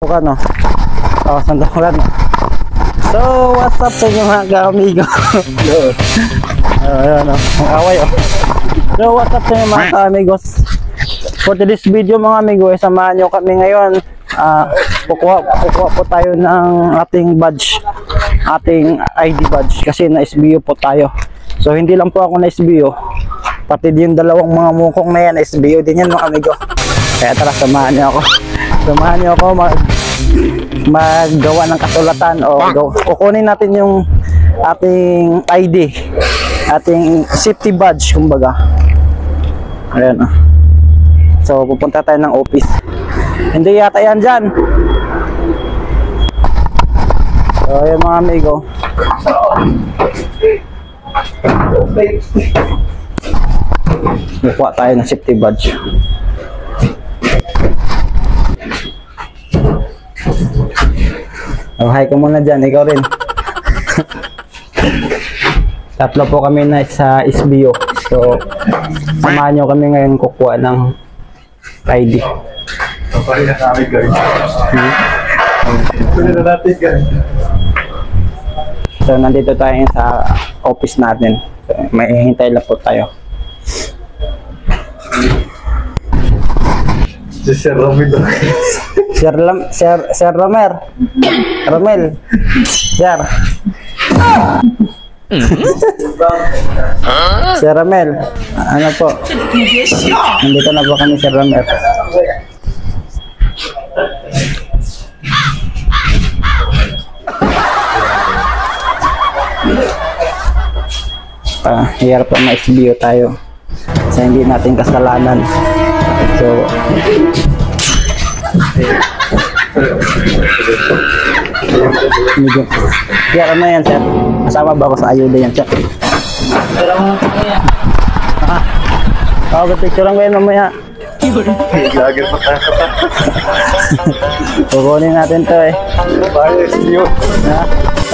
Sandakan, no? Oh, Sandakan. So, what's up sa inyo mga ka-amigo? Ayan, no? Ang away, oh. So, what's up sa inyo mga ka-amigos? For today's video mga amigo, samahan nyo kami ngayon. Kukuha po tayo ng ating badge, ating ID badge, kasi na-SBO po tayo. So, hindi lang po ako na-SBO, pati din yung dalawang mga mukong na yan, SBO din yan mga amigo. Kaya tara, samahan nyo ako. Samahan nyo ako maggawa ng kasulatan o kukunin natin yung ating ID, ating safety badge kumbaga. Ayan, oh. So pupunta tayo ng office. Hindi yata yan dyan. So ayan mga amigo, kukuha tayo ng safety badge. Oh, hi ka muna dyan, ikaw rin. Tatlo po kami na sa SBO. So, samahan nyo kami ngayon kukuha ng ID. So, nandito tayo sa office natin. So, may hintay lang po tayo. Sir Romel. Sir Romel. Sir. Sir Romel. Ano po? Nandito na po kami, Sir Romel. Hirap pa ma-SBO tayo. Kasi hindi natin kasalanan. So, medyo kaya ano yan, sir? Kasama ba ako sa ayuda yan, sir? Picture lang kayo mamaya. Lager pa tayo. Kukunin natin to eh.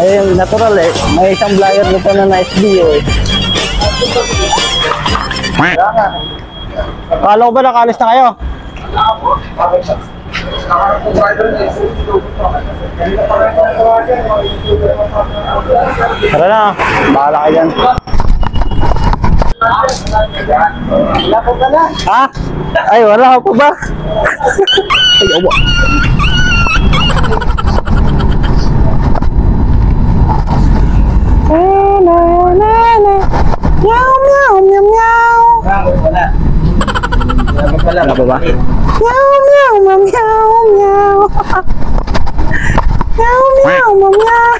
Ayun, natural eh. May isang vlogger dito na na-SBO eh. Kala ko ba nakalis na kayo? Tara na, bahala ka dyan. Wala po ka na. Ha? Ay, wala ako ba? Ay, awa. Meow, meow, meow, meow. Wala. Wala pa ba? Meow, meow, meow, meow, meow. Meow, meow, meow, meow.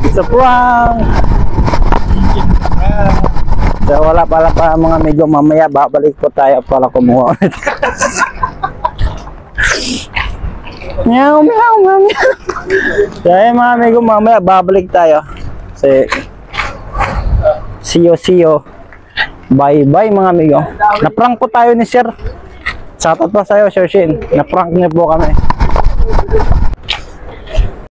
Isa po ang... So wala pala pa mga amigo, mamaya babalik po tayo para kumuha ulit. Meow, meow, meow, meow. So ayun mga amigo, mamaya babalik tayo. So, see you. Bye bye mga amigo. Na-prank po tayo ni Sir. Shoutout pa sa'yo, Sir Shin. Na-prank niyo po kami.